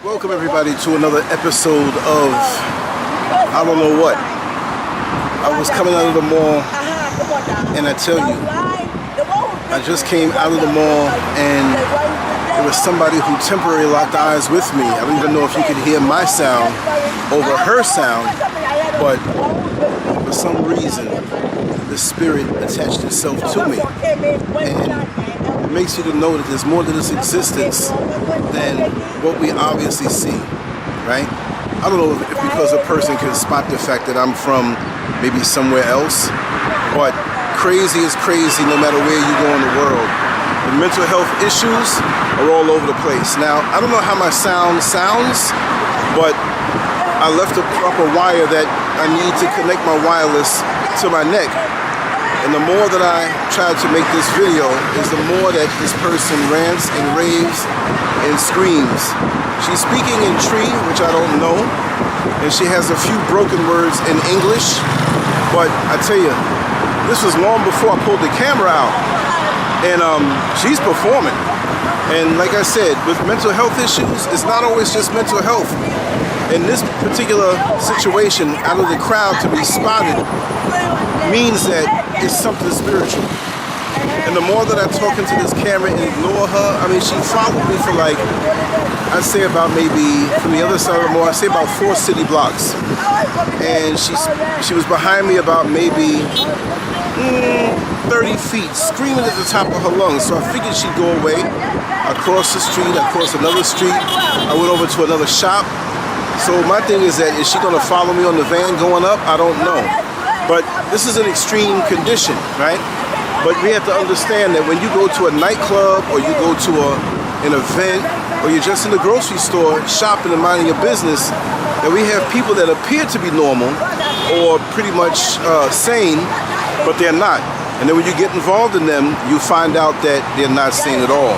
Welcome everybody to another episode of I don't know what. I was coming out of the mall and I tell you, I just came out of the mall and there was somebody who temporarily locked eyes with me. I don't even know if you could hear my sound over her sound, but for some reason the spirit attached itself to me. And it makes you to know that there's more to this existence than what we obviously see, right? I don't know if because a person can spot the fact that I'm from maybe somewhere else, but crazy is crazy no matter where you go in the world. The mental health issues are all over the place. Now, I don't know how my sound sounds, but I left a proper wire that I need to connect my wireless to my neck. And the more that I try to make this video is the more that this person rants and raves and screams. She's speaking in Tree, which I don't know, and she has a few broken words in English, but I tell you, this was long before I pulled the camera out, and she's performing. And like I said, with mental health issues, it's not always just mental health. In this particular situation, out of the crowd to be spotted means that it's something spiritual. And the more that I talk into this camera and ignore her, I mean, she followed me for like, I'd say about maybe, from the other side of the mall, I'd say about 4 city blocks. And she was behind me about maybe 30 feet, screaming at the top of her lungs. So I figured she'd go away. I crossed the street, I crossed another street, I went over to another shop. So my thing is that, is she gonna follow me on the van going up? I don't know. But this is an extreme condition, right? But we have to understand that when you go to a nightclub or you go to an event or you're just in the grocery store shopping and minding your business, that we have people that appear to be normal or pretty much sane, but they're not. And then when you get involved in them, you find out that they're not sane at all.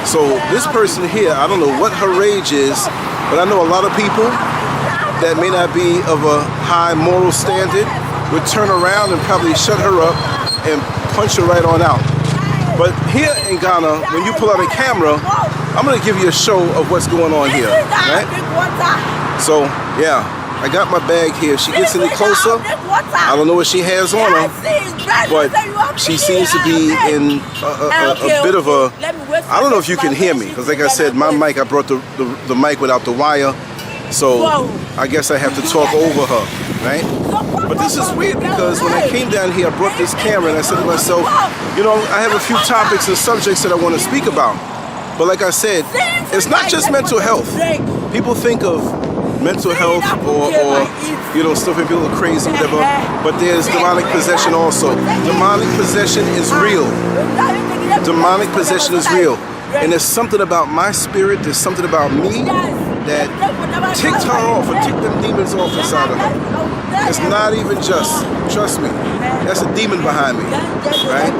So this person here, I don't know what her rage is, but I know a lot of people that may not be of a high moral standard would turn around and probably shut her up and punch her right on out. But here in Ghana, when you pull out a camera, I'm gonna give you a show of what's going on here, right? So yeah, I got my bag here. She gets any closer, I don't know what she has on her, but she seems to be in a bit of a, I don't know if you can hear me, because like I said, my mic, I brought the mic without the wire, so I guess I have to talk over her, right? But this is weird because when I came down here, I brought this camera and I said to myself, you know, I have a few topics and subjects that I want to speak about. But like I said, it's not just mental health. People think of mental health or you know, stuff when people are crazy, whatever, but there's demonic possession also. Demonic possession is real. Demonic possession is real. And there's something about my spirit, there's something about me that ticked her off or ticked them demons off inside of her. It's not even just, trust me, that's a demon behind me, right?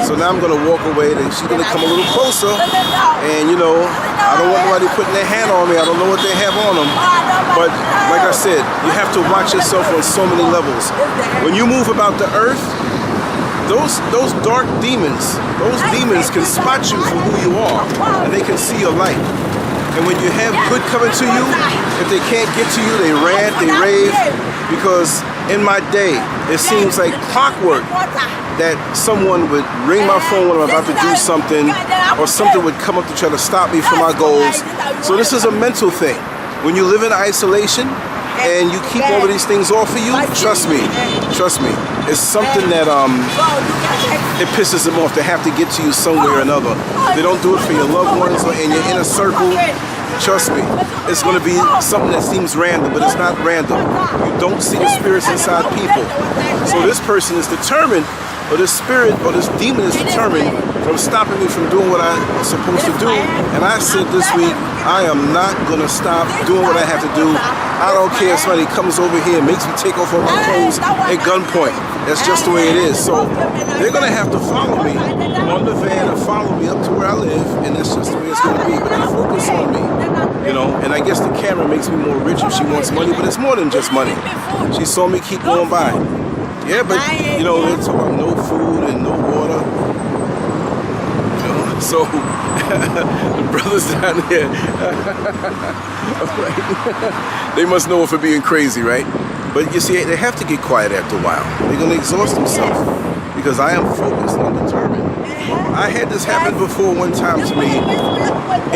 So now I'm gonna walk away and she's gonna come a little closer and you know, I don't want nobody putting their hand on me, I don't know what they have on them, but like I said, you have to watch yourself on so many levels. When you move about the earth, those dark demons, those demons can spot you for who you are and they can see your light. And when you have good coming to you, if they can't get to you, they rant, they rave. Because in my day, it seems like clockwork that someone would ring my phone when I'm about to do something, or something would come up to try to stop me from my goals. So this is a mental thing. When you live in isolation and you keep all of these things off of you, trust me, it's something that it pisses them off to have to get to you somewhere or another. They don't do it for your loved ones or in your inner circle. Trust me, it's going to be something that seems random, but it's not random. You don't see the spirits inside people. So this person is determined, or this spirit or this demon is determined from stopping me from doing what I'm supposed to do. And I said this week, I am not going to stop doing what I have to do. I don't care if somebody comes over here and makes me take off all my clothes at gunpoint. That's just the way it is. So they're going to have to follow me on the van and follow me up to where I live, and that's just the way it's going to be. But they focus on me, you know, and I guess the camera makes me more rich if she wants money, but it's more than just money. She saw me keep going by. Yeah, but, you know, they're talking about no food and no water. You know, So the brothers down there, they must know it for being crazy, right? But you see, they have to get quiet after a while. They're going to exhaust themselves because I am focused and determined. I had this happen before one time to me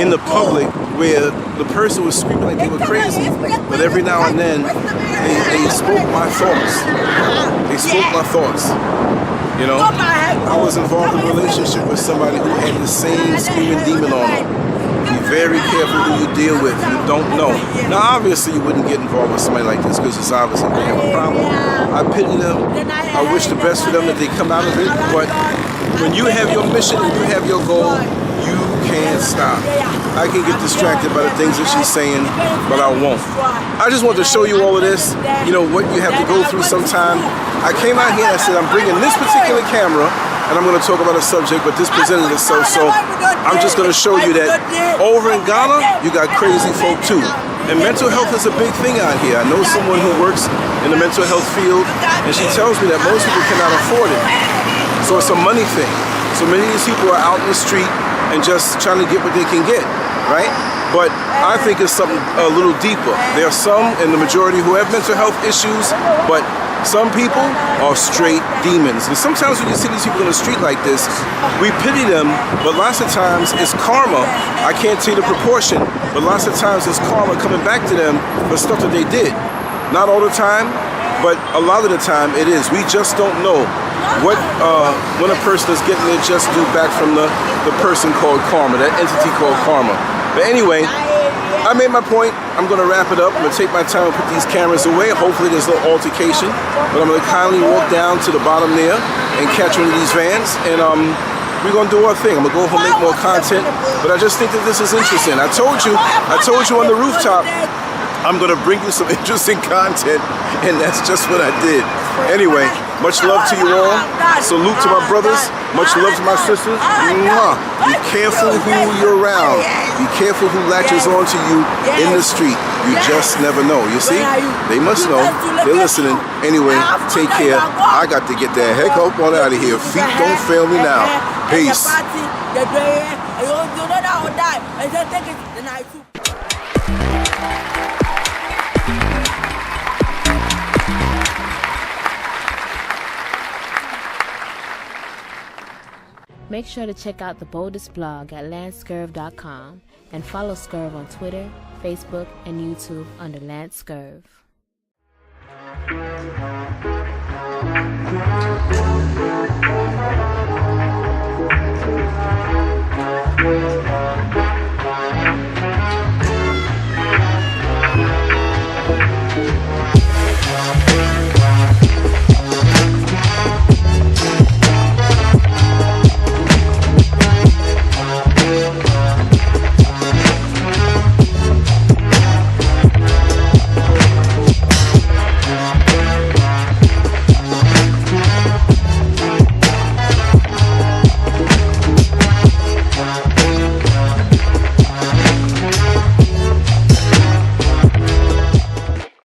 in the public where the person was screaming like they were crazy, but every now and then they spoke my thoughts. They spoke my thoughts. You know, I was involved in a relationship with somebody who had the same screaming demon on them. Be very careful who you deal with. You don't know. Now, obviously, you wouldn't get involved with somebody like this because it's obviously they have a problem. I pity them. I wish the best for them that they come out of it. But when you have your mission and you have your goal, you can't stop. I can get distracted by the things that she's saying, but I won't. I just want to show you all of this, you know, what you have to go through sometime. I came out here and I said, I'm bringing this particular camera, and I'm going to talk about a subject, but this presented itself, so I'm just going to show you that over in Ghana, you got crazy folk too. And mental health is a big thing out here. I know someone who works in the mental health field, and she tells me that most people cannot afford it. So it's a money thing. So many of these people are out in the street and just trying to get what they can get, right? But I think it's something a little deeper. There are some, and the majority, who have mental health issues, but some people are straight demons. And sometimes when you see these people in the street like this, we pity them, but lots of times it's karma. I can't tell you the proportion, but lots of times it's karma coming back to them for stuff that they did. Not all the time, but a lot of the time it is. We just don't know what when a person is getting their just due back from the person called karma, that entity called karma. But anyway, I made my point. I'm going to wrap it up. I'm going to take my time and put these cameras away. Hopefully there's no altercation. But I'm going to kindly walk down to the bottom there and catch one of these vans. And we're going to do our thing. I'm going to go home and make more content. But I just think that this is interesting. I told you on the rooftop, I'm going to bring you some interesting content. And that's just what I did. Anyway, much love to you all. Salute to my brothers. Much love to my sisters. Mwah. Be careful who you're around. Be careful who latches onto you in the street. You just never know. You see? They must know. They're listening. Anyway, take care. I got to get the heck up on out of here. Feet don't fail me now. Peace. Make sure to check out the boldest blog at Lancescurv.com and follow SCURV on Twitter, Facebook, and YouTube under Lancescurv.